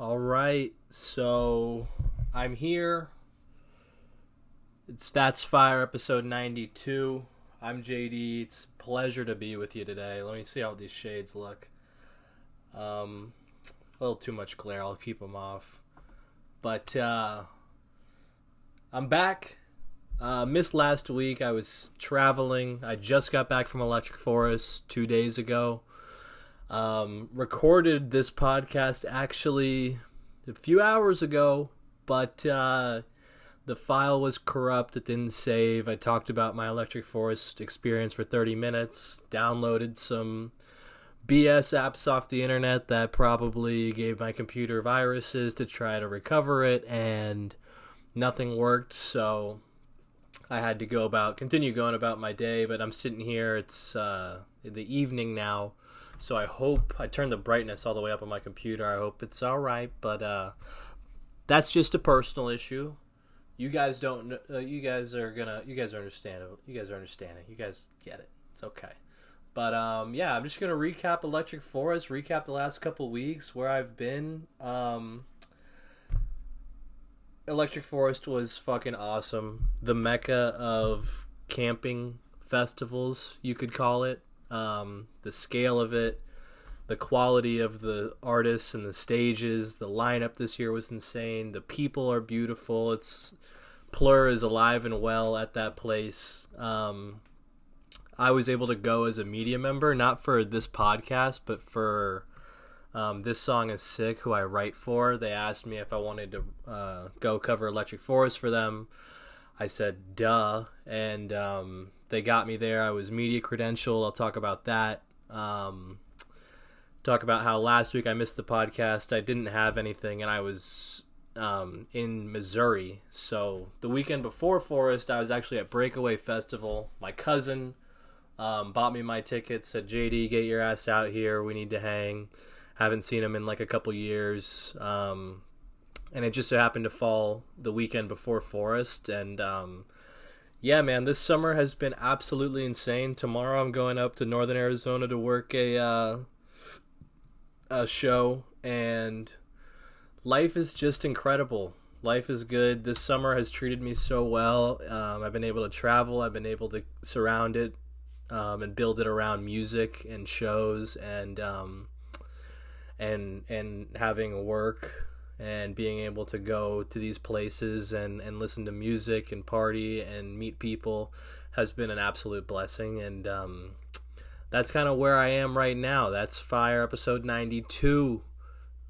All right, so I'm here. That's Fyre episode 92. I'm JD. It's a pleasure to be with you today. Let me see how these shades look. A little too much glare. I'll keep them off. But I'm back. Missed last week. I was traveling. I just got back from Electric Forest 2 days ago. Recorded this podcast actually a few hours ago, but the file was corrupt. It didn't save. I talked about my Electric Forest experience for 30 minutes, downloaded some BS apps off the internet that probably gave my computer viruses to try to recover it, and nothing worked, so I had to continue going about my day. But I'm sitting here. It's the evening now. So I turned the brightness all the way up on my computer. I hope it's all right, but that's just a personal issue. You guys don't. You guys are understanding. You guys are understanding. You guys get it. It's okay. But yeah, I'm just gonna recap Electric Forest. Recap the last couple weeks where I've been. Electric Forest was fucking awesome. The mecca of camping festivals, you could call it. The scale of it, the quality of the artists and the stages, the lineup this year was insane. The people are beautiful. Plur is alive and well at that place. I was able to go as a media member, not for this podcast, but for This Song Is Sick, who I write for. They asked me if I wanted to go cover Electric Forest for them. I said, duh, and they got me there. I was media credentialed. I'll talk about that. Talk about how last week I missed the podcast. I didn't have anything, and I was in Missouri. So the weekend before Forest, I was actually at Breakaway Festival. My cousin bought me my tickets, said, JD, get your ass out here. We need to hang. Haven't seen him in like a couple years. And it just so happened to fall the weekend before Forest. And yeah, man, this summer has been absolutely insane. Tomorrow I'm going up to Northern Arizona to work a show. And life is just incredible. Life is good. This summer has treated me so well. I've been able to travel. I've been able to surround it and build it around music and shows and having work. And being able to go to these places and listen to music and party and meet people has been an absolute blessing. And that's kind of where I am right now. That's Fyre episode 92.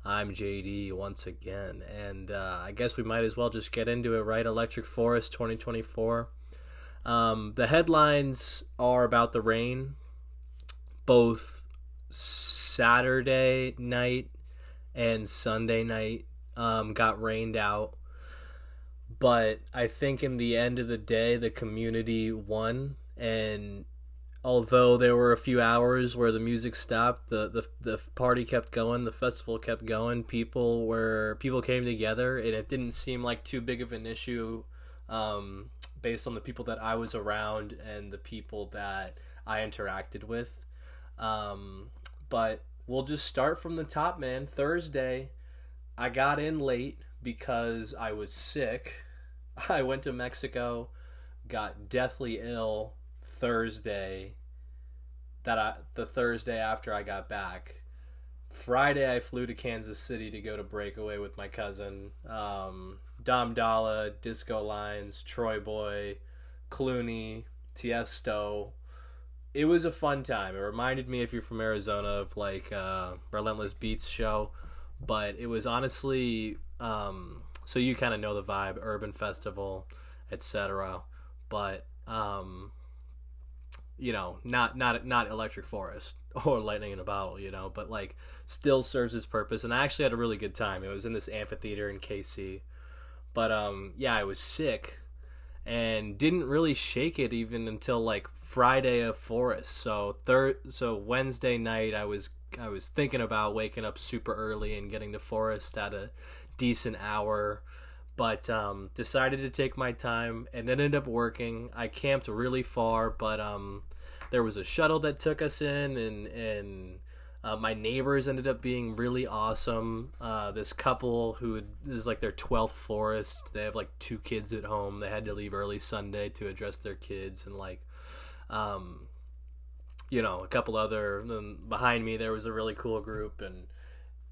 I'm JD once again. And I guess we might as well just get into it, right? Electric Forest 2024. The headlines are about the rain. Both Saturday night and Sunday night got rained out, but I think in the end of the day the community won. And although there were a few hours where the music stopped, the party kept going, the festival kept going. People came together, and it didn't seem like too big of an issue based on the people that I was around and the people that I interacted with. But we'll just start from the top, man. Thursday, I got in late because I was sick. I went to Mexico, got deathly ill Thursday, the Thursday after I got back. Friday, I flew to Kansas City to go to Breakaway with my cousin. Dom Dalla, Disco Lines, Troy Boy, Clooney, Tiesto. It was a fun time. It reminded me, if you're from Arizona, of like Relentless Beats show. But it was honestly, so you kind of know the vibe, urban festival, etc. But you know, not Electric Forest or Lightning in a Bottle, you know, but like still serves its purpose. And I actually had a really good time. It was in this amphitheater in KC. But yeah, I was sick and didn't really shake it even until like Friday of Forest. So Wednesday night I was thinking about waking up super early and getting to Forest at a decent hour, but decided to take my time and ended up working. I camped really far, but there was a shuttle that took us in, and My neighbors ended up being really awesome. This couple who is like their 12th florist. They have like 2 kids at home. They had to leave early Sunday to address their kids, and like, a couple other. Behind me, there was a really cool group, and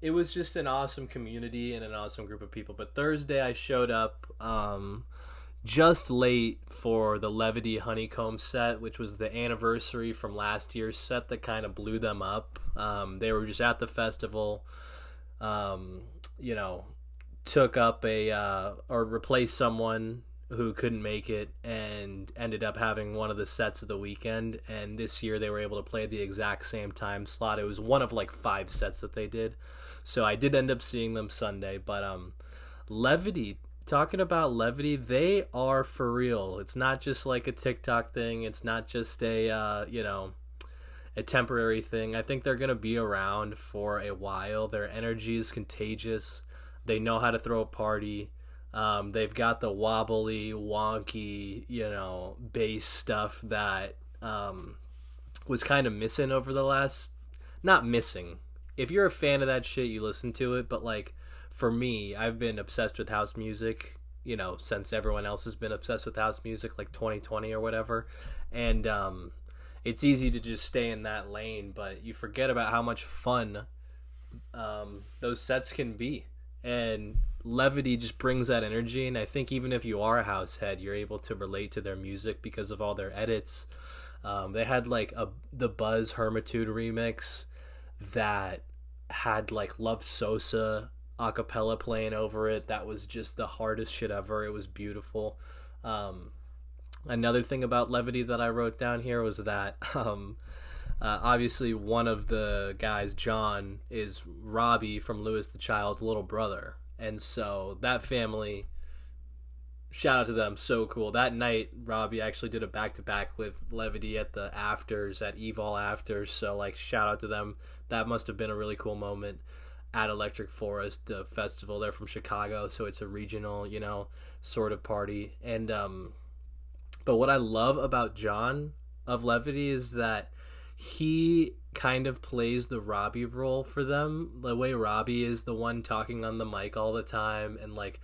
it was just an awesome community and an awesome group of people. But Thursday, I showed up just late for the Levity Honeycomb set, which was the anniversary from last year's set that kind of blew them up. They were just at the festival, took up or replaced someone who couldn't make it, and ended up having one of the sets of the weekend. And this year they were able to play the exact same time slot. It was one of like 5 sets that they did. So I did end up seeing them Sunday. But Levity, talking about Levity, they are for real. It's not just like a TikTok thing. It's not just a temporary thing. I think they're going to be around for a while. Their energy is contagious. They know how to throw a party. They've got the wobbly, wonky, bass stuff that was kind of missing over the last... Not missing. If you're a fan of that shit, you listen to it. But, like, for me, I've been obsessed with house music, since everyone else has been obsessed with house music, like 2020 or whatever. And it's easy to just stay in that lane, but you forget about how much fun those sets can be. And Levity just brings that energy, and I think even if you are a house head, you're able to relate to their music because of all their edits. They had like the Buzz Hermitude remix that had like Love Sosa a cappella playing over it. That was just the hardest shit ever. It was beautiful. Another thing about Levity that I wrote down here was that obviously one of the guys, John, is Robbie from Louis the Child's little brother. And so that family, shout out to them, so cool. That night, Robbie actually did a back-to-back with Levity at the afters, at Evol afters. So, like, shout out to them. That must have been a really cool moment at Electric Forest Festival. They're from Chicago, so it's a regional, sort of party. And but what I love about John of Levity is that he kind of plays the Robbie role for them. The way Robbie is the one talking on the mic all the time and like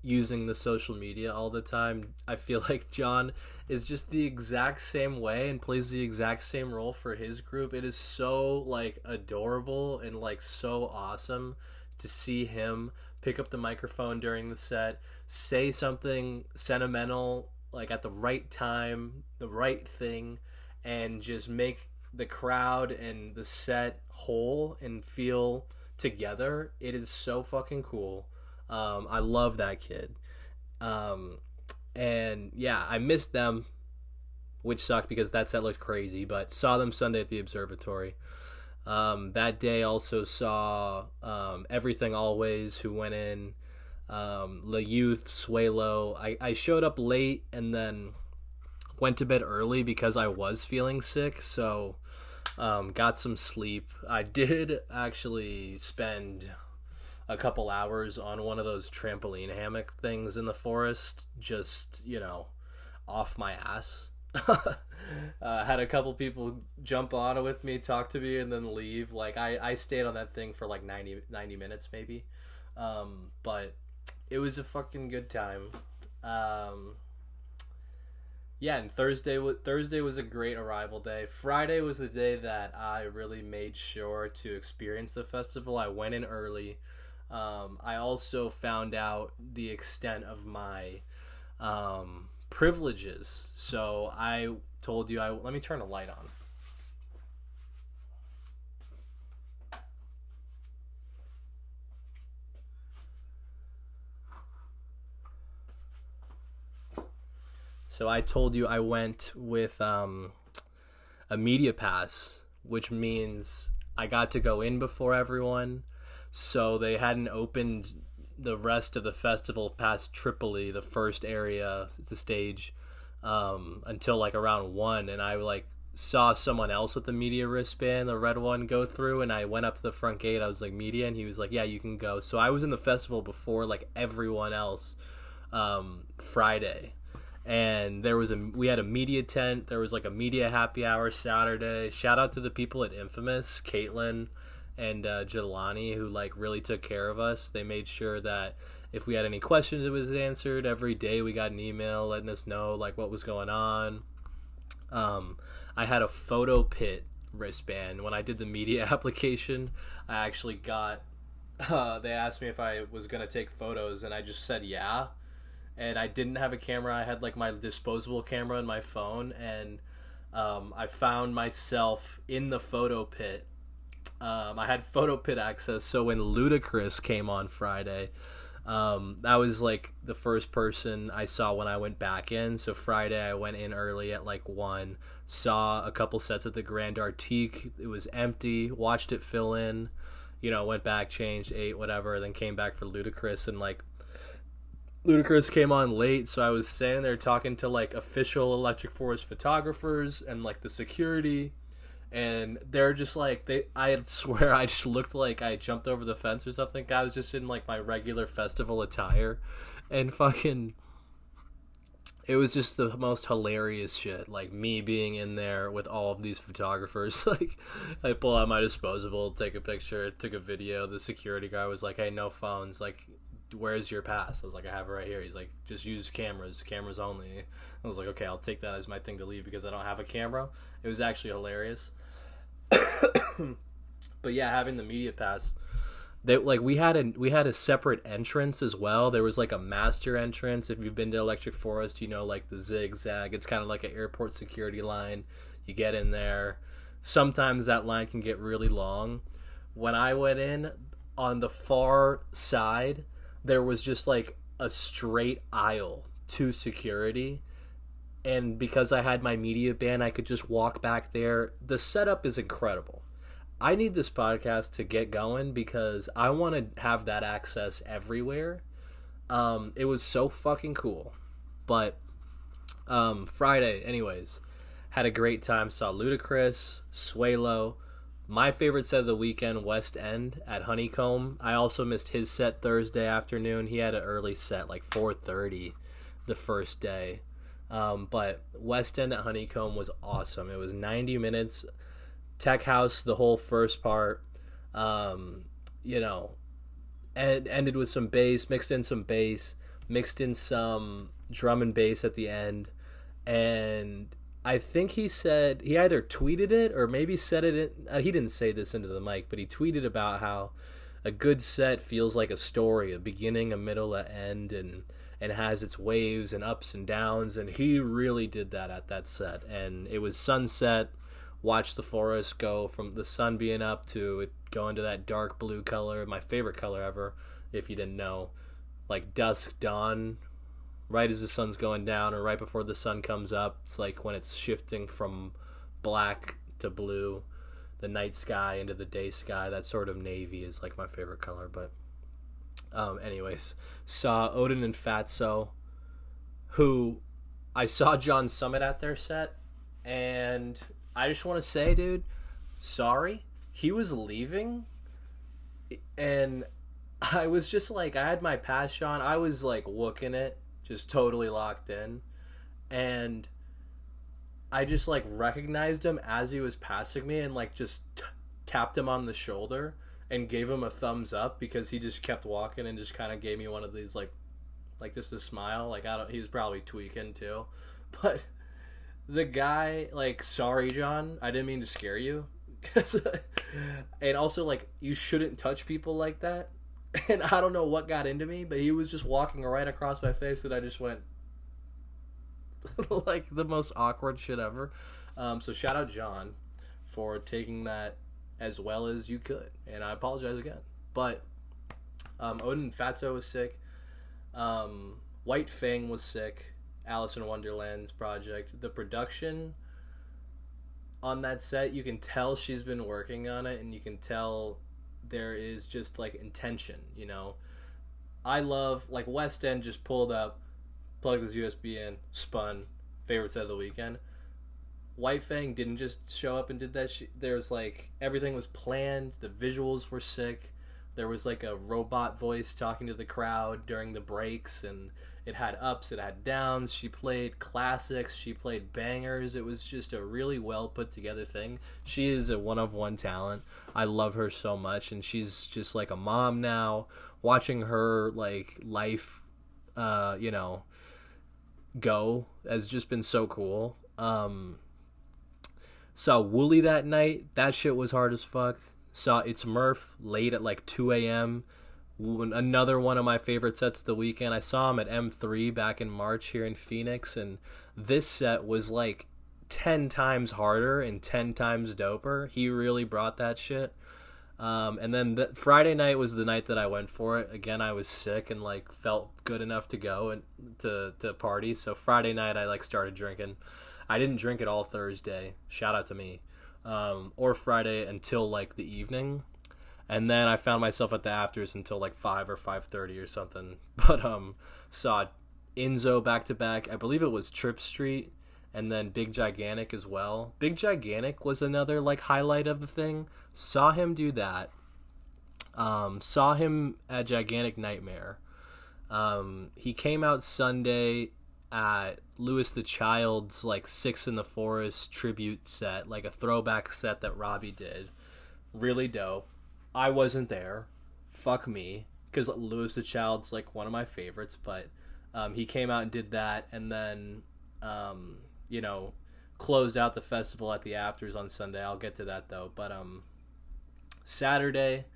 using the social media all the time, I feel like John is just the exact same way and plays the exact same role for his group. It is so like adorable and like so awesome to see him pick up the microphone during the set, say something sentimental like at the right time, the right thing, and just make the crowd and the set whole and feel together. It is so fucking cool. I love that kid. And yeah, I missed them, which sucked because that set looked crazy, but saw them Sunday at the Observatory. That day also saw Everything Always, who went in, La Youth, Suelo. I showed up late and then went to bed early because I was feeling sick, so got some sleep. I did actually spend a couple hours on one of those trampoline hammock things in the forest, just, off my ass. Had a couple people jump on it with me, talk to me, and then leave. Like, I stayed on that thing for like 90 minutes maybe. But it was a fucking good time. Yeah, and Thursday was a great arrival day. Friday was the day that I really made sure to experience the festival. I went in early. I also found out the extent of my privileges. So I told you, let me turn a light on. So I told you I went with a media pass, which means I got to go in before everyone. So they hadn't opened the rest of the festival past Tripoli, the first area, the stage, until like around 1. And I like saw someone else with the media wristband, the red one, go through. And I went up to the front gate. I was like, media? And he was like, yeah, you can go. So I was in the festival before like everyone else Friday. And we had a media tent. There was like a media happy hour Saturday. Shout out to the people at Infamous, Caitlin, and Jelani, who like really took care of us. They made sure that if we had any questions, it was answered. Every day we got an email letting us know like what was going on. I had a photo pit wristband when I did the media application. I actually got. They asked me if I was gonna take photos, and I just said yeah. And I didn't have a camera. I had like my disposable camera in my phone, and I found myself in the photo pit. I had photo pit access, so when Ludacris came on Friday, that was like the first person I saw when I went back in. So Friday I went in early at like 1, saw a couple sets at the Grand Artique. It was empty, watched it fill in, went back, changed, ate, whatever, then came back for Ludacris, and like Ludacris came on late, so I was standing there talking to like official Electric Forest photographers and like the security, and they're just like I swear I just looked like I jumped over the fence or something. I was just in like my regular festival attire, and fucking it was just the most hilarious shit. Like me being in there with all of these photographers. Like I pull out my disposable, take a picture, took a video. The security guy was like, "Hey, no phones. Like, where's your pass?" I was like, "I have it right here." He's like, "Just use cameras only." I was like, "Okay, I'll take that as my thing to leave because I don't have a camera." It was actually hilarious. But yeah, having the media pass, we had a separate entrance as well. There was like a master entrance. If you've been to Electric Forest, like the zigzag. It's kind of like an airport security line. You get in there. Sometimes that line can get really long. When I went in, on the far side, there was just like a straight aisle to security, and because I had my media band, I could just walk back there. The setup is incredible. I need this podcast to get going because I want to have that access everywhere. It was so fucking cool. But Friday, anyways, had a great time. Saw Ludacris, Suelo. My favorite set of the weekend, West End at Honeycomb. I also missed his set Thursday afternoon. He had an early set, like 4:30 the first day. But West End at Honeycomb was awesome. It was 90 minutes. Tech House, the whole first part. And ended with some bass, mixed in some drum and bass at the end. And I think he said, he either tweeted it or maybe said it, he didn't say this into the mic, but he tweeted about how a good set feels like a story, a beginning, a middle, an end, and has its waves and ups and downs, and he really did that at that set. And it was sunset, watch the forest go from the sun being up to it going to that dark blue color, my favorite color ever, if you didn't know, like dusk, dawn, right as the sun's going down or right before the sun comes up. It's like when it's shifting from black to blue, the night sky into the day sky. That sort of navy is like my favorite color. But anyways, saw Odin and Fatso, who I saw John Summit at their set, and I just want to say, dude, sorry. He was leaving, and I was just like, I had my pass on. I was like looking it, just totally locked in, and I just like recognized him as he was passing me, and like just tapped him on the shoulder and gave him a thumbs up because he just kept walking and just kind of gave me one of these like just a smile. Like he was probably tweaking too, but the guy, like, sorry John, I didn't mean to scare you, and also like you shouldn't touch people like that. And I don't know what got into me, but he was just walking right across my face, and I just went like the most awkward shit ever. So shout out John for taking that as well as you could, and I apologize again. But Odin and Fatso was sick. White Fang was sick. Alice in Wonderland's project. The production on that set, you can tell she's been working on it, and you can tell there is just like intention, I love, like, West End just pulled up, plugged this USB in, spun, favorite set of the weekend. White Fang didn't just show up and did that. There's like, everything was planned, the visuals were sick. There was like a robot voice talking to the crowd during the breaks, and it had ups, it had downs. She played classics, she played bangers. It was just a really well put together thing. She is a one of one talent. I love her so much, and she's just like a mom now. Watching her like life, you know, go has just been so cool. Saw Wooly that night. That shit was hard as fuck. Saw It's Murph late at like 2 a.m. Another one of my favorite sets of the weekend. I saw him at M3 back in March here in Phoenix, and this set was like 10 times harder and 10 times doper. He really brought that shit. And then Friday night was the night that I went for it. Again, I was sick and like felt good enough to go and to party. So Friday night I like started drinking. I didn't drink at all Thursday. Shout out to me. Or Friday until like the evening. And then I found myself at the afters until like 5 or 5:30 or something. But saw EZoo back to back. I believe it was Trip Street and then Big Gigantic as well. Big Gigantic was another like highlight of the thing. Saw him do that. Saw him at Gigantic Nightmare. He came out Sunday at Louis the Child's like Six in the Forest tribute set, like a throwback set that Robbie did. Really dope. I wasn't there. Fuck me. Because Louis the Child's like one of my favorites, but he came out and did that, and then you know, closed out the festival at the afters on Sunday. I'll get to that though. But Saturday,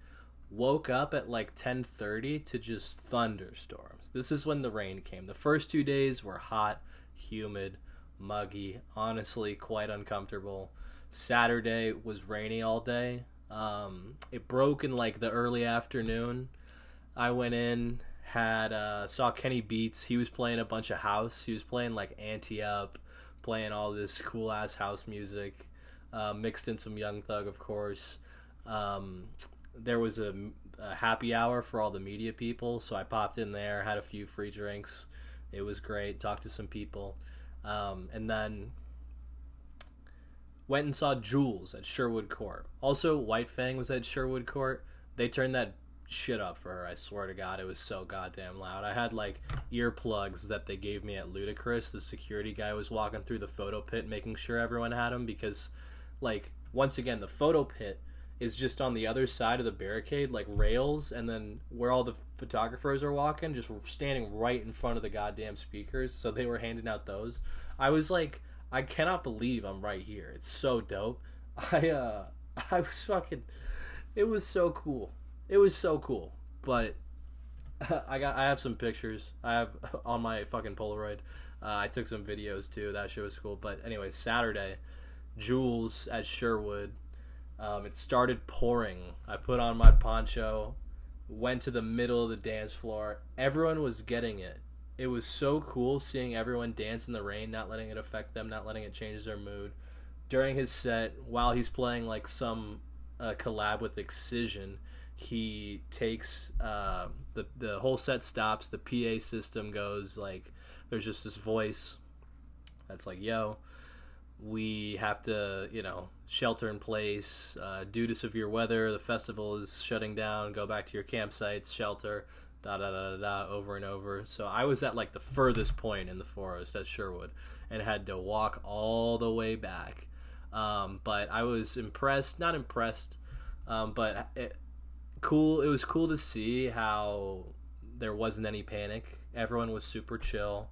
woke up at like 10:30 to just thunderstorms. This is when the rain came. The first 2 days were hot, humid, muggy, honestly quite uncomfortable. Saturday was rainy all day. It broke in like the early afternoon. I went in, saw Kenny Beats. He was playing a bunch of house. He was playing like Anti-Up, playing all this cool ass house music, mixed in some Young Thug, of course. There was a happy hour for all the media people, so I popped in there, had a few free drinks. It was great. Talked to some people, and then went and saw Jules at Sherwood Court. Also, White Fang was at Sherwood Court. They turned that shit up for her. I swear to God, it was so goddamn loud. I had like earplugs that they gave me at Ludacris. The security guy was walking through the photo pit making sure everyone had them, because like once again the photo pit is just on the other side of the barricade, like rails, and then where all the photographers are walking, just standing right in front of the goddamn speakers. So they were handing out those. I was like, I cannot believe I'm right here. It's so dope. I was fucking, it was so cool. It was so cool. But I have some pictures. I have on my fucking Polaroid. I took some videos too. That shit was cool. But anyway, Saturday, Jules at Sherwood. It started pouring. I put on my poncho, went to the middle of the dance floor. Everyone was getting it. It was so cool seeing everyone dance in the rain, not letting it affect them, not letting it change their mood. During his set, while he's playing like some collab with Excision, he takes the whole set stops. The PA system goes like, there's just this voice that's like, yo, we have to, you know, shelter in place due to severe weather. The festival is shutting down. Go back to your campsites, shelter, da da da da da, over and over. So I was at like the furthest point in the forest at Sherwood and had to walk all the way back. But I was not impressed, but cool. It was cool to see how there wasn't any panic. Everyone was super chill.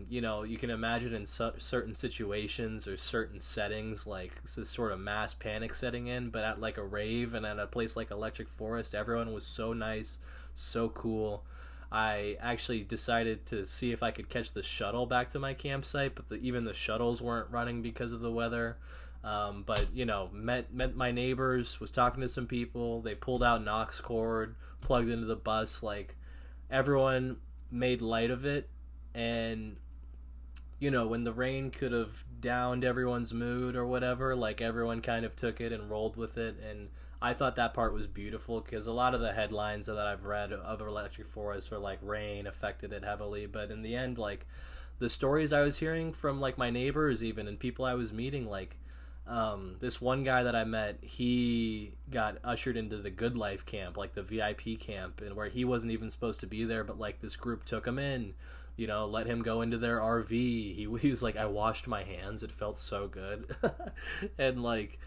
You know, you can imagine in certain situations or certain settings, like this sort of mass panic setting in, but at like a rave and at a place like Electric Forest, everyone was so nice, so cool. I actually decided to see if I could catch the shuttle back to my campsite, but even the shuttles weren't running because of the weather. But, you know, met my neighbors, was talking to some people. They pulled out an aux cord, plugged into the bus. Like, everyone made light of it. And, you know, when the rain could have downed everyone's mood or whatever, like, everyone kind of took it and rolled with it. And I thought that part was beautiful, because a lot of the headlines that I've read of Electric Forest were like rain affected it heavily. But in the end, like, the stories I was hearing from like my neighbors even and people I was meeting, like, This one guy that I met, he got ushered into the Good Life camp, like the VIP camp, and where he wasn't even supposed to be there, but like this group took him in, let him go into their RV. He was like, I washed my hands. It felt so good. And like,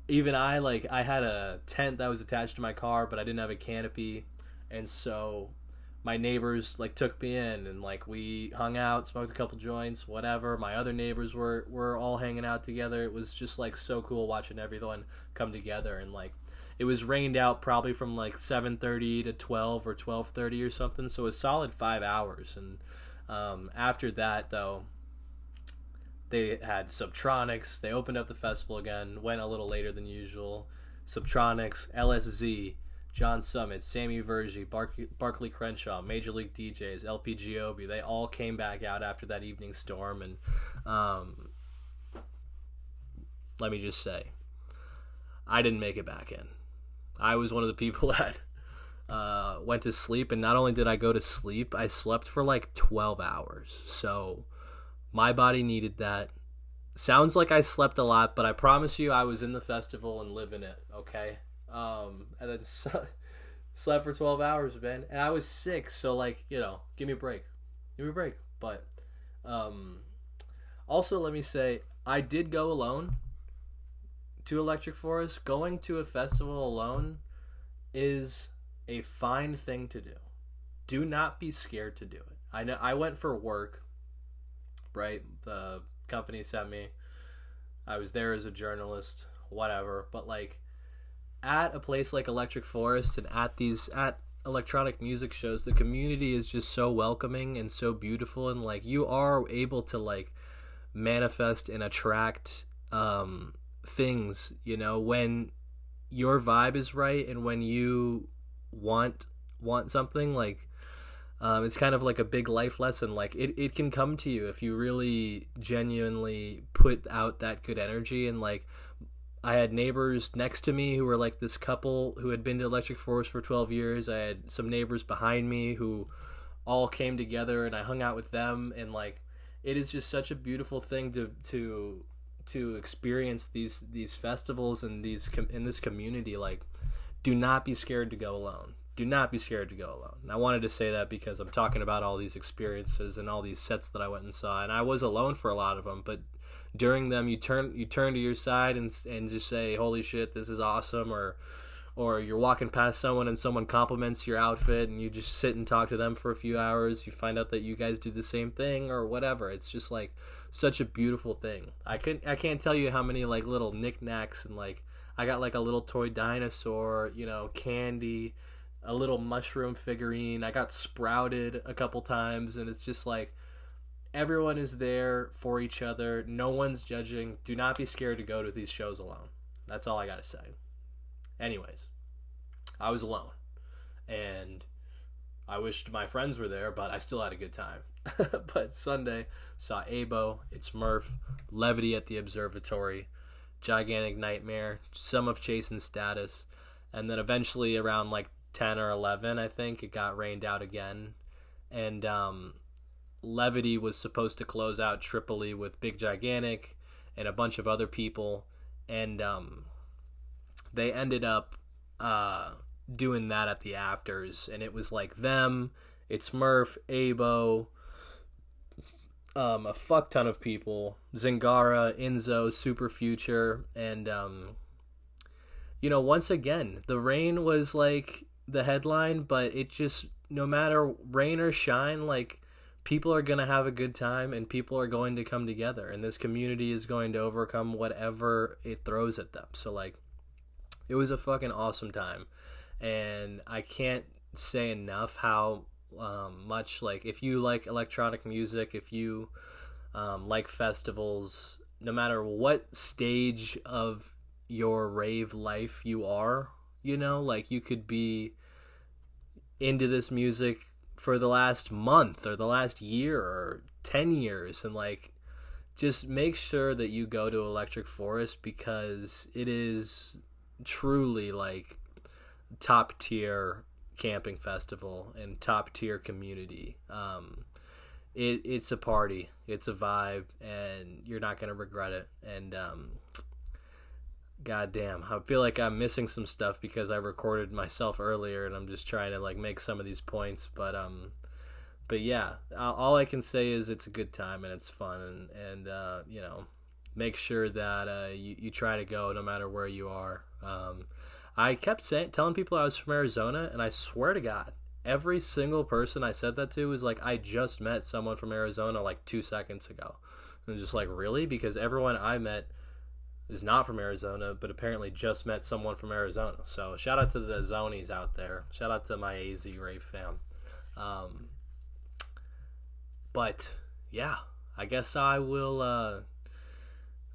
even I had a tent that was attached to my car, but I didn't have a canopy. And so my neighbors like took me in, and like we hung out, smoked a couple joints, whatever. My other neighbors were all hanging out together. It was just like so cool watching everyone come together. And like it was rained out probably from like 7:30 to 12 or 12:30 or something, so a solid 5 hours. And after that though, they had Subtronics. They opened up the festival again, went a little later than usual. Subtronics, LSZ, John Summit, Sammy Vergy, Barkley Crenshaw, Major League DJs, LPGOB, they all came back out after that evening storm. And let me just say, I didn't make it back in. I was one of the people that went to sleep, and not only did I go to sleep, I slept for like 12 hours. So my body needed that. Sounds like I slept a lot, but I promise you I was in the festival and living it, okay? And then slept for 12 hours, man. And I was sick, so like, give me a break. Give me a break. But also let me say, I did go alone to Electric Forest. Going to a festival alone is a fine thing to do. Do not be scared to do it. I know I went for work, right? The company sent me. I was there as a journalist, whatever. But like at a place like Electric Forest and at electronic music shows, the community is just so welcoming and so beautiful, and like you are able to like manifest and attract things, when your vibe is right and when you want something. Like it's kind of like a big life lesson. Like it can come to you if you really genuinely put out that good energy. And like I had neighbors next to me who were like this couple who had been to Electric Forest for 12 years. I had some neighbors behind me who all came together, and I hung out with them. And like it is just such a beautiful thing to experience these festivals and in this community. Like, do not be scared to go alone. Do not be scared to go alone. And I wanted to say that because I'm talking about all these experiences and all these sets that I went and saw, and I was alone for a lot of them, but during them you turn to your side and just say, holy shit, this is awesome. Or you're walking past someone and someone compliments your outfit, and you just sit and talk to them for a few hours. You find out that you guys do the same thing or whatever. It's just like such a beautiful thing. I can't tell you how many like little knickknacks, and like I got like a little toy dinosaur, candy, a little mushroom figurine. I got sprouted a couple times, and it's just like everyone is there for each other. No one's judging. Do not be scared to go to these shows alone. That's all I gotta say. Anyways, I was alone, and I wished my friends were there, but I still had a good time. But Sunday, saw EZoo, It's Murph, Levity at the Observatory, Gigantic Nightmare, some of Chasen's Status, and then eventually around like 10 or 11, I think, it got rained out again. And Levity was supposed to close out Tripoli with Big Gigantic and a bunch of other people, and they ended up doing that at the afters, and it was like them, It's Murph, EZoo, a fuck ton of people, Zingara, EZoo, Super Future, and once again, the rain was like the headline, but it just, no matter rain or shine, like people are gonna have a good time, and people are going to come together, and this community is going to overcome whatever it throws at them. So like, it was a fucking awesome time, and I can't say enough how much, like, if you like electronic music, if you like festivals, no matter what stage of your rave life you are, like you could be into this music for the last month or the last year or 10 years, and like just make sure that you go to Electric Forest, because it is truly like top tier camping festival and top tier community. It's a party, it's a vibe, and you're not gonna regret it. And God damn. I feel like I'm missing some stuff because I recorded myself earlier and I'm just trying to like make some of these points. But yeah, all I can say is it's a good time and it's fun and you know, make sure that you try to go no matter where you are. I kept telling people I was from Arizona, and I swear to God, every single person I said that to was like, I just met someone from Arizona like 2 seconds ago. And I'm just like, really? Because everyone I met is not from Arizona, but apparently just met someone from Arizona. So shout out to the Zonies out there. Shout out to my EZoo Rave fam. But yeah, I guess I will. I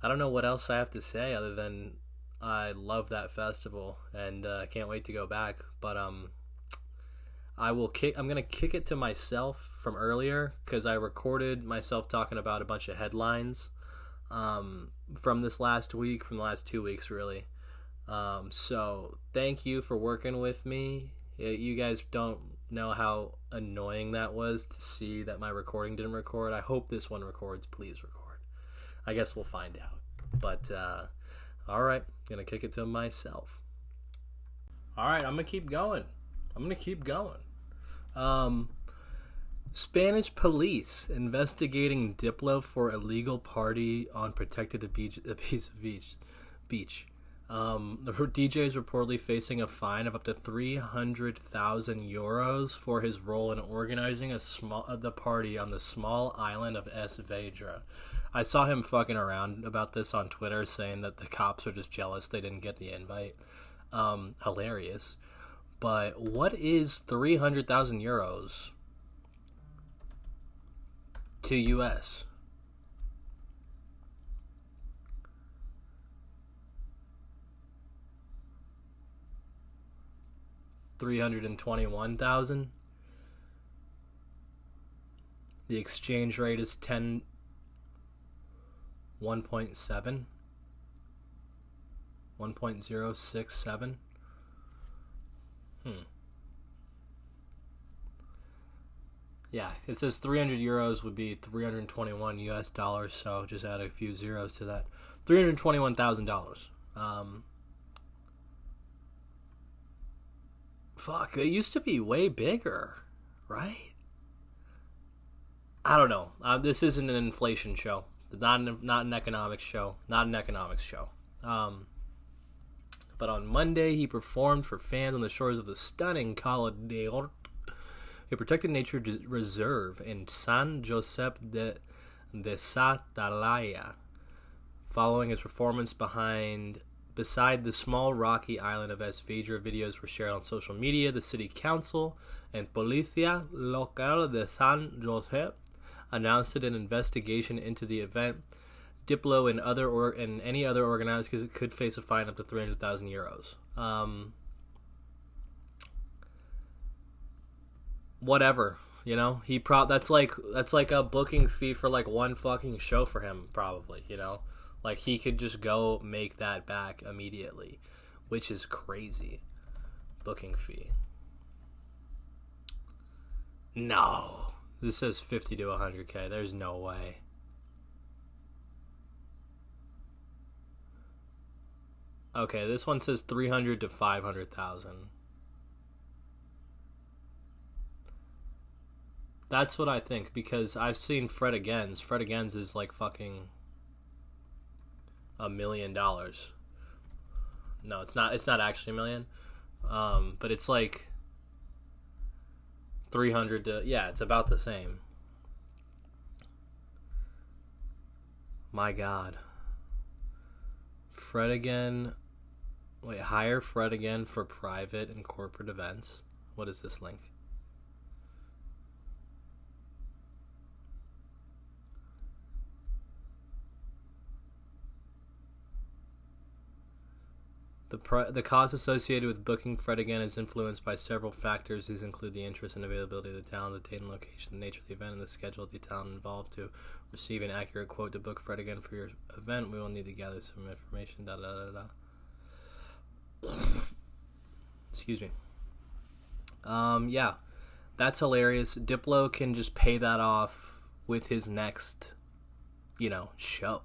don't know what else I have to say other than I love that festival and I can't wait to go back. But I'm gonna kick it to myself from earlier because I recorded myself talking about a bunch of headlines from this last week, from the last 2 weeks really. So thank you for working with me. You guys don't know how annoying that was to see that my recording didn't record. I hope this one records. Please record. I guess we'll find out. But all right, gonna kick it to myself. All right, I'm gonna keep going. Spanish police investigating Diplo for illegal party on protected Ibiza beach. The DJ is reportedly facing a fine of up to 300,000 euros for his role in organizing the party on the small island of Esvedra. I saw him fucking around about this on Twitter, saying that the cops are just jealous they didn't get the invite. Hilarious. But what is 300,000 euros to US? $321,000. The exchange rate is 1.7. 1.067. Yeah, it says 300 euros would be 321 US dollars, so just add a few zeros to that. $321,000. Fuck, they used to be way bigger, right? I don't know. This isn't an inflation show. Not an economics show. But on Monday, he performed for fans on the shores of the stunning Cala de Orc, a protected nature reserve in San Josep de Satalaya. Following his performance beside the small rocky island of Esvedra, videos were shared on social media. The city council and Policía Local de San Josep announced an investigation into the event. Diplo and any other organizers could face a fine up to 300,000 euros. Whatever, you know. That's like a booking fee for like one fucking show for him, probably. You know, like he could just go make that back immediately, which is crazy. Booking fee. No, this says 50 to 100K. There's no way. Okay, this one says 300 to 500,000. That's what I think, because I've seen Fred Again's. Fred Again's is like fucking $1 million. No, it's not. It's not actually $1 million. But it's like 300 to, yeah, it's about the same. My God. Fred Again. Wait, hire Fred Again for private and corporate events. What is this link? The cost associated with booking Fred Again is influenced by several factors. These include the interest and availability of the talent, the date and location, the nature of the event, and the schedule of the talent involved. To receive an accurate quote to book Fred Again for your event, we will need to gather some information. Excuse me. Yeah, that's hilarious. Diplo can just pay that off with his next, show.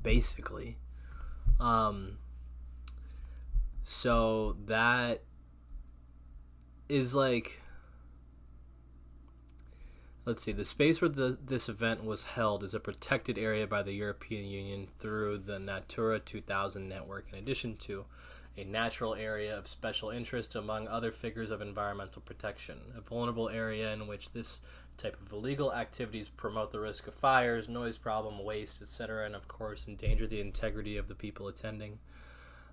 Basically. So that is like, let's see, the space where this event was held is a protected area by the European Union through the Natura 2000 network, in addition to a natural area of special interest among other figures of environmental protection, a vulnerable area in which this type of illegal activities promote the risk of fires, noise problem, waste, etc., and of course endanger the integrity of the people attending.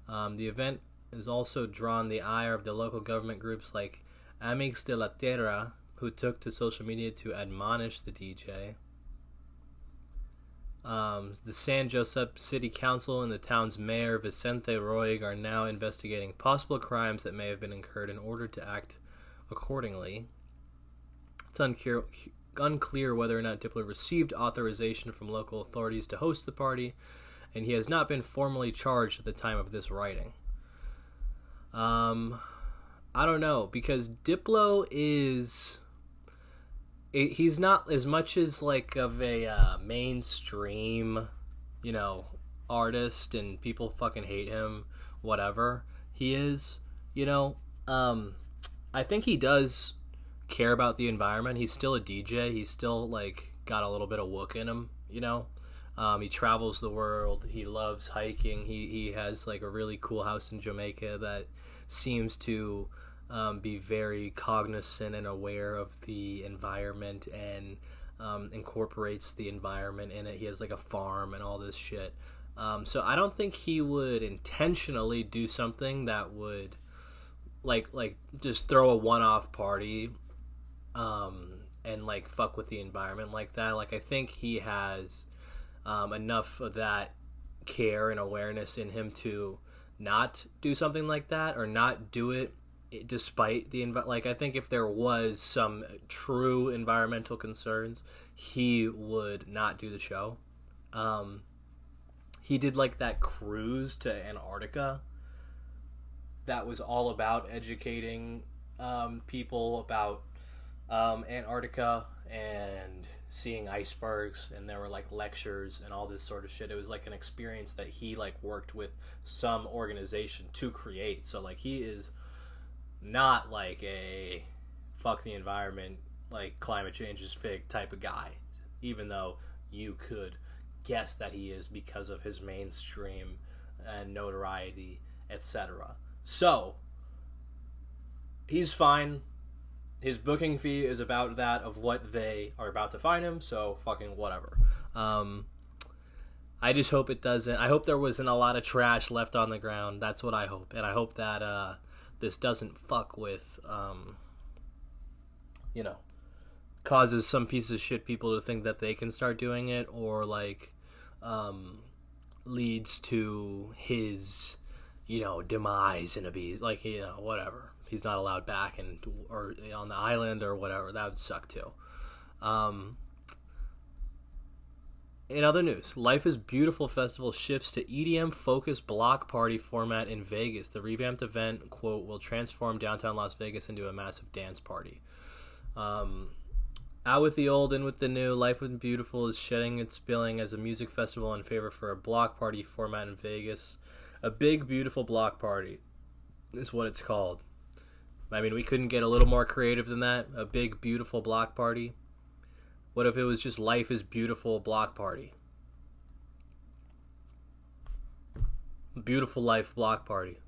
The event has also drawn the ire of the local government groups like Amigos de la Tierra, who took to social media to admonish the DJ. The San Jose City Council and the town's mayor, Vicente Roig, are now investigating possible crimes that may have been incurred in order to act accordingly. It's unclear whether or not Diplo received authorization from local authorities to host the party, and he has not been formally charged at the time of this writing. I don't know, because Diplo is... he's not as much as like of a mainstream, artist, and people fucking hate him, whatever he is, I think he does care about the environment. He's still a DJ. He's still like got a little bit of wook in him, he travels the world. He loves hiking. He has like a really cool house in Jamaica that seems to be very cognizant and aware of the environment and incorporates the environment in it. He has like a farm and all this shit. So I don't think he would intentionally do something that would like just throw a one-off party and like fuck with the environment like that. Like I think he has enough of that care and awareness in him to not do something like that, or not do it despite the I think if there was some true environmental concerns, he would not do the show. He did like that cruise to Antarctica that was all about educating people about Antarctica and seeing icebergs, and there were like lectures and all this sort of shit. It was like an experience that he like worked with some organization to create. So like he is not like a fuck the environment, like climate change is fake type of guy, even though you could guess that he is because of his mainstream and notoriety, etc. So he's fine. His booking fee is about that of what they are about to fine him, so fucking whatever. I just hope it doesn't. I hope there wasn't a lot of trash left on the ground. That's what I hope. And I hope that this doesn't fuck with, causes some piece of shit people to think that they can start doing it, or like leads to his, demise in Ibiza. Like, whatever. He's not allowed back or on the island or whatever. That would suck too. In other news, Life is Beautiful Festival shifts to EDM-focused block party format in Vegas. The revamped event, quote, will transform downtown Las Vegas into a massive dance party. Out with the old, in with the new, Life is Beautiful is shedding its billing as a music festival in favor for a block party format in Vegas. A big, beautiful block party is what it's called. I mean, we couldn't get a little more creative than that. A big, beautiful block party. What if it was just Life is Beautiful block party? Beautiful Life block party.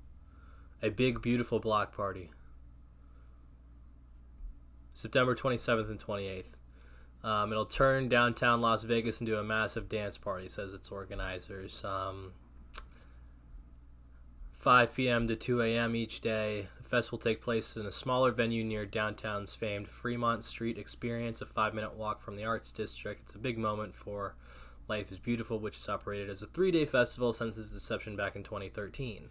A big, beautiful block party. September 27th and 28th. It'll turn downtown Las Vegas into a massive dance party, says its organizers. 5 p.m. to 2 a.m. each day. The fest will take place in a smaller venue near downtown's famed Fremont Street Experience, a 5-minute walk from the Arts District. It's a big moment for Life is Beautiful, which has operated as a 3-day festival since its inception back in 2013.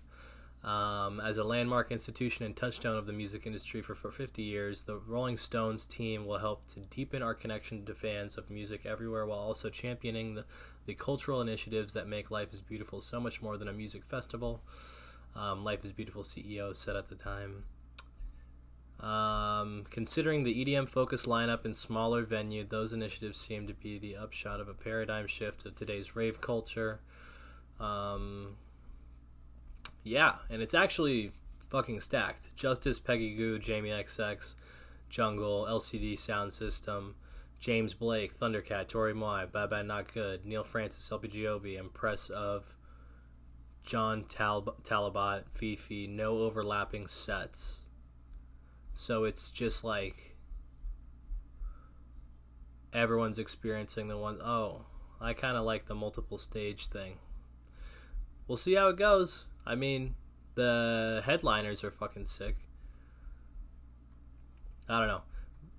As a landmark institution and touchstone of the music industry for 50 years, the Rolling Stones team will help to deepen our connection to fans of music everywhere, while also championing the cultural initiatives that make Life is Beautiful so much more than a music festival. Life is Beautiful CEO said at the time. Considering the EDM-focused lineup and smaller venue, those initiatives seem to be the upshot of a paradigm shift of today's rave culture. Yeah, and it's actually fucking stacked. Justice, Peggy Goo, Jamie XX, Jungle, LCD Sound System, James Blake, Thundercat, Tori Moy, Bad Bad Not Good, Neil Francis, LPGOB, Impress of John Talabot, Fifi, no overlapping sets. So it's just like everyone's experiencing the one. Oh, I kind of like the multiple stage thing. We'll see how it goes. I mean, the headliners are fucking sick. I don't know.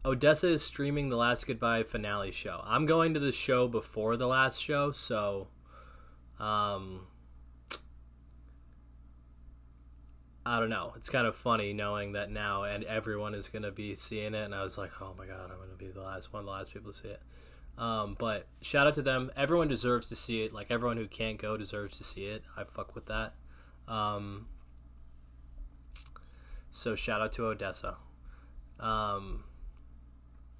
ODESZA is streaming the Last Goodbye finale show. I'm going to the show before the last show, so I don't know. It's kind of funny knowing that now and everyone is going to be seeing it, and I was like, oh my god, I'm going to be one of the last people to see it. But shout out to them. Everyone deserves to see it. Like, everyone who can't go deserves to see it. I fuck with that. So shout out to ODESZA.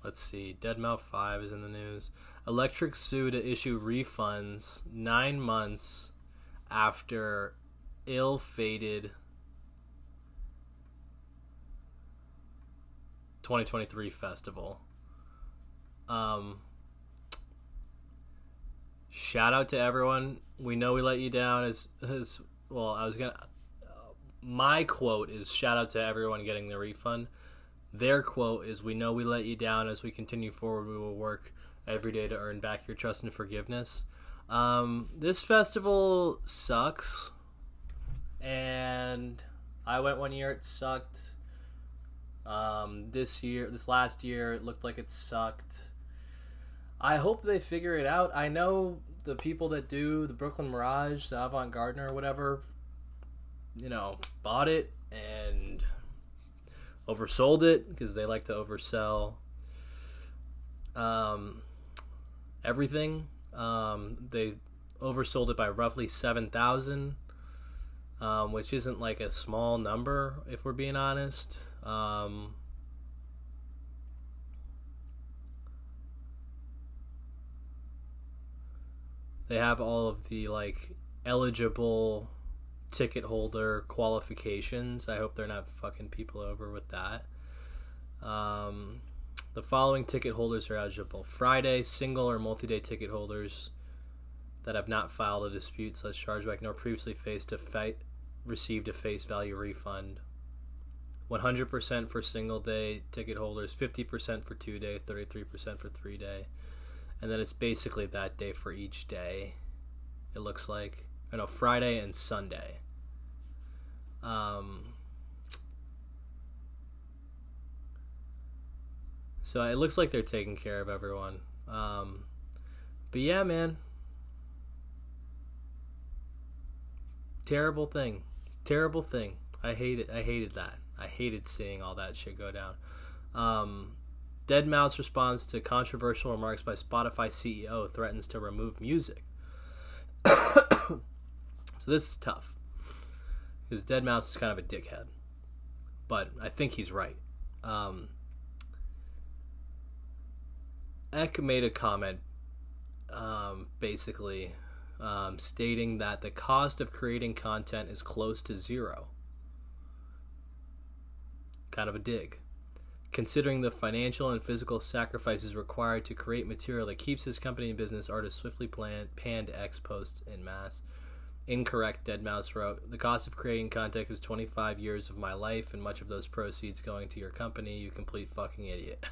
Let's see. Deadmau 5 is in the news. Electric Zoo to issue refunds 9 months after ill-fated 2023 festival. Shout out to everyone. We know we let you down as well. My quote is shout out to everyone getting the refund. Their quote is, we know we let you down. As we continue forward, we will work every day to earn back your trust and forgiveness. This festival sucks, and I went one year, it sucked. This last year, it looked like it sucked. I hope they figure it out. I know the people that do the Brooklyn Mirage, the Avant Garden or whatever, bought it and oversold it because they like to oversell everything. They oversold it by roughly 7,000, which isn't like a small number if we're being honest. They have all of the eligible ticket holder qualifications. I hope they're not fucking people over with that. The following ticket holders are eligible: Friday, single or multi-day ticket holders that have not filed a dispute such chargeback nor previously received a face value refund. 100% for single day ticket holders, 50% for 2 day, 33% for 3 day. And then it's basically that day for each day, it looks like. Friday and Sunday. So it looks like they're taking care of everyone. But yeah, man. Terrible thing. I hate it. I hated that. I hated seeing all that shit go down. Deadmau5 responds to controversial remarks by Spotify CEO, threatens to remove music. So this is tough, because Deadmau5 is kind of a dickhead, but I think he's right. Ek made a comment, basically stating that the cost of creating content is close to zero. Kind of a dig. Considering the financial and physical sacrifices required to create material that keeps his company in business, artists swiftly panned X posts en masse. Incorrect, Deadmau5 wrote. The cost of creating content was 25 years of my life, and much of those proceeds going to your company, you complete fucking idiot.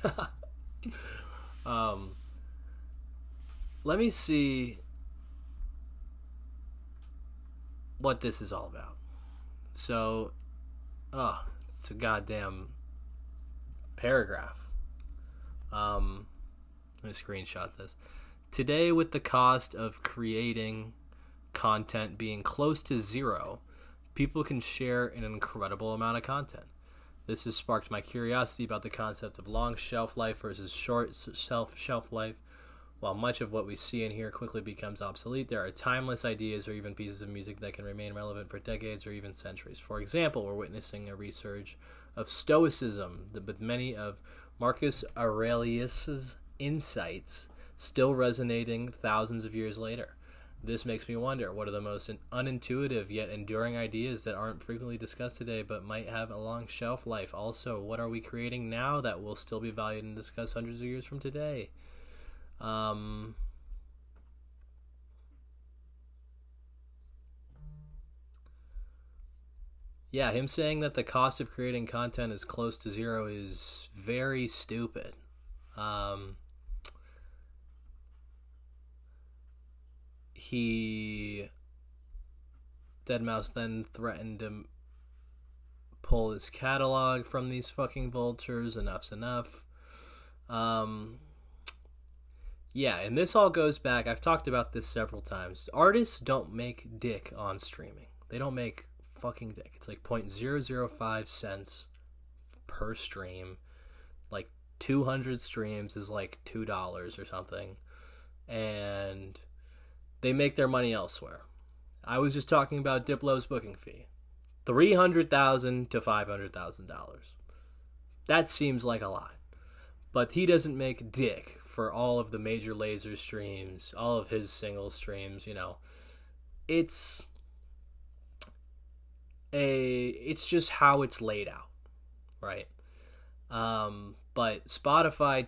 Let me see what this is all about. So, it's a goddamn paragraph. Let me screenshot this. Today, with the cost of creating content being close to zero, people can share an incredible amount of content. This has sparked my curiosity about the concept of long shelf life versus short shelf life. While much of what we see and hear quickly becomes obsolete, there are timeless ideas or even pieces of music that can remain relevant for decades or even centuries. For example, we're witnessing a resurge of Stoicism, with many of Marcus Aurelius's insights still resonating thousands of years later. This makes me wonder, what are the most unintuitive yet enduring ideas that aren't frequently discussed today but might have a long shelf life? Also, what are we creating now that will still be valued and discussed hundreds of years from today? Yeah, him saying that the cost of creating content is close to zero is very stupid. He Deadmau5 then threatened to pull his catalog from these fucking vultures. Enough's enough. Yeah, and this all goes back. I've talked about this several times. Artists don't make dick on streaming. They don't make fucking dick. It's like 0.005 cents per stream. Like 200 streams is like $2 or something. And they make their money elsewhere. I was just talking about Diplo's booking fee. $300,000 to $500,000. That seems like a lot. But he doesn't make dick for all of the Major Lazer streams, all of his single streams, you know. It's just how it's laid out, right? But Spotify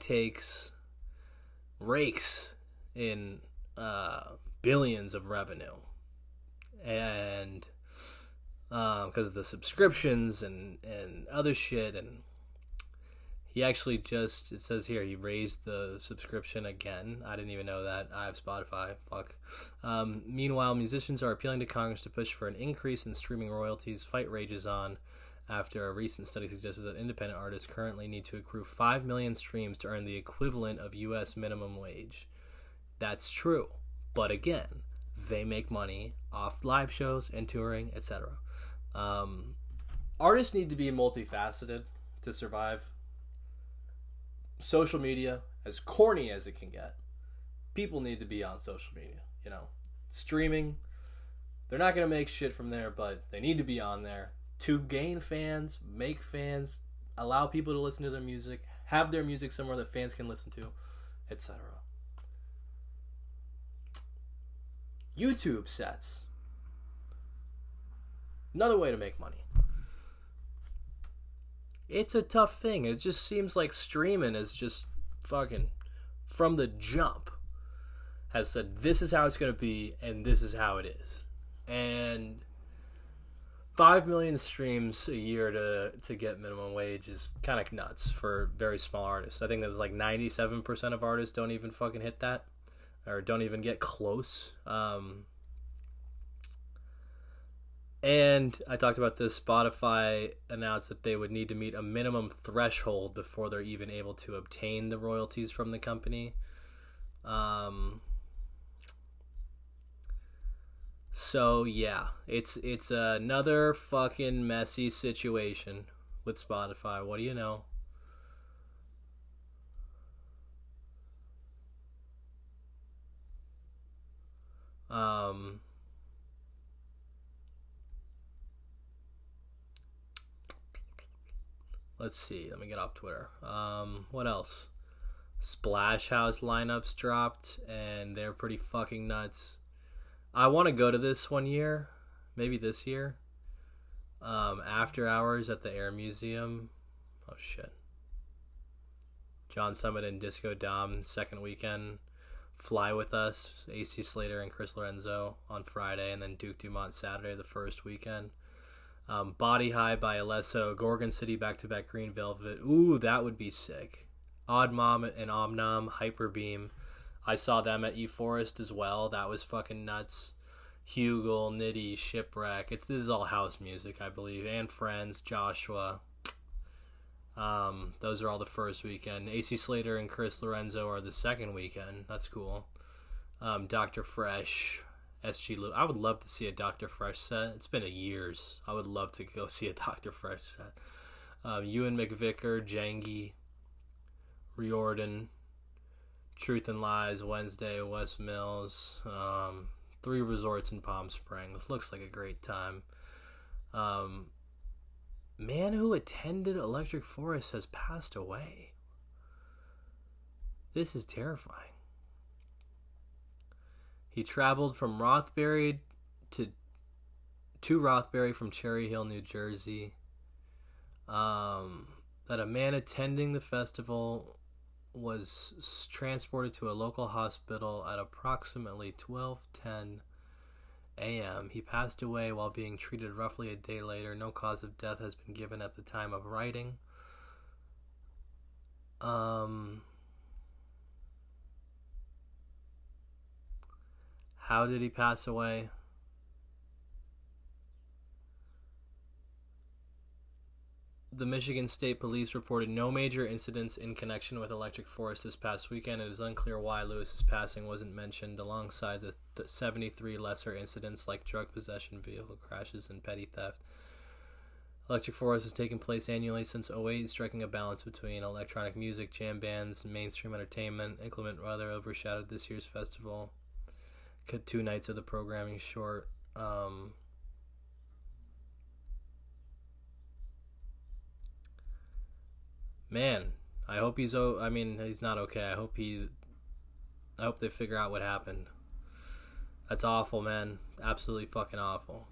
rakes in billions of revenue, and because of the subscriptions and other shit. And he actually just, it says here, he raised the subscription again. I didn't even know that. I have Spotify. Fuck. Meanwhile, musicians are appealing to Congress to push for an increase in streaming royalties. Fight rages on after a recent study suggested that independent artists currently need to accrue 5 million streams to earn the equivalent of U.S. minimum wage. That's true. But again, they make money off live shows and touring, etc. Artists need to be multifaceted to survive. Social media, as corny as it can get, people need to be on social media, you know. Streaming, they're not going to make shit from there, but they need to be on there to gain fans, make fans, allow people to listen to their music, have their music somewhere that fans can listen to, etc. YouTube sets. Another way to make money. It's a tough thing. It just seems like streaming is just fucking, from the jump, has said this is how it's going to be and this is how it is. And 5 million streams a year to get minimum wage is kind of nuts for very small artists. I think there's like 97% of artists don't even fucking hit that, or don't even get close. And I talked about this. Spotify announced that they would need to meet a minimum threshold before they're even able to obtain the royalties from the company. So yeah, it's another fucking messy situation with Spotify. What do you know? Let's see. Let me get off Twitter. What else? Splash House lineups dropped, and they're pretty fucking nuts. I want to go to this one year, maybe this year. After hours at the Air Museum. Oh shit. John Summit and Disco Dom second weekend. Fly With Us, AC Slater and Chris Lorenzo on Friday, and then Duke Dumont Saturday, the first weekend. Body High by EZoo, Gorgon City back-to-back Green Velvet. Ooh, that would be sick. Odd Mom and Omnom, Hyperbeam. I saw them at Eforest as well. That was fucking nuts. Hugel, Nitty, Shipwreck. This is all house music, I believe. And Friends, Joshua. Those are all the first weekend. AC Slater and Chris Lorenzo are the second weekend. That's cool. Dr. Fresh, SG Lou. I would love to see a Dr. Fresh set. It's been years. I would love to go see a Dr. Fresh set. Ewan McVicker, Jangy, Riordan, Truth and Lies, Wednesday, West Mills, 3 resorts in Palm Springs. Looks like a great time. Man who attended Electric Forest has passed away. This is terrifying. He traveled from Rothbury to Rothbury from Cherry Hill, New Jersey. That a man attending the festival was transported to a local hospital at approximately 12:10 a.m. He passed away while being treated roughly a day later. No cause of death has been given at the time of writing. How did he pass away? The Michigan State Police reported no major incidents in connection with Electric Forest this past weekend. It is unclear why Lewis's passing wasn't mentioned alongside the 73 lesser incidents like drug possession, vehicle crashes, and petty theft. Electric Forest has taken place annually since '08, striking a balance between electronic music, jam bands, and mainstream entertainment. Inclement weather overshadowed this year's festival. Cut 2 nights of the programming short. Man, I hope he's he's not okay. I hope they figure out what happened. That's awful, man. Absolutely fucking awful.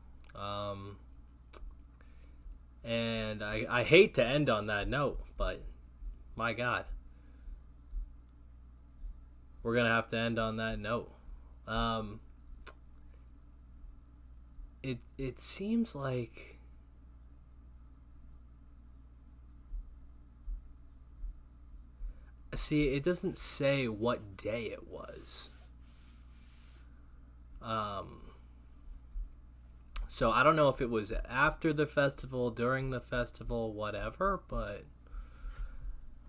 And I hate to end on that note, but my God. We're going to have to end on that note. It seems like see, it doesn't say what day it was. So I don't know if it was after the festival, during the festival, whatever, but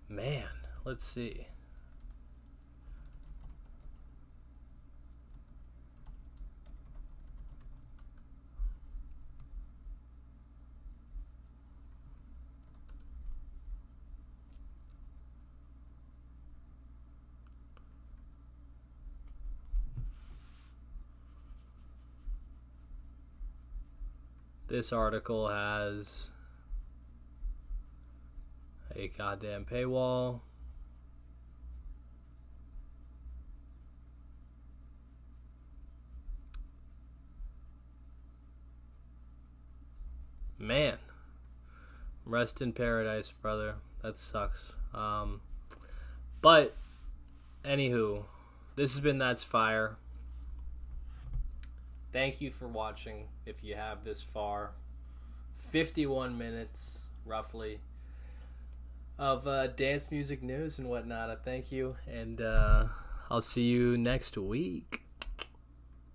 man, let's see. This article has a goddamn paywall. Man, rest in paradise, brother. That sucks. But anywho, this has been That's Fyre. Thank you for watching, if you have this far. 51 minutes, roughly, of dance music news and whatnot. I thank you, and I'll see you next week.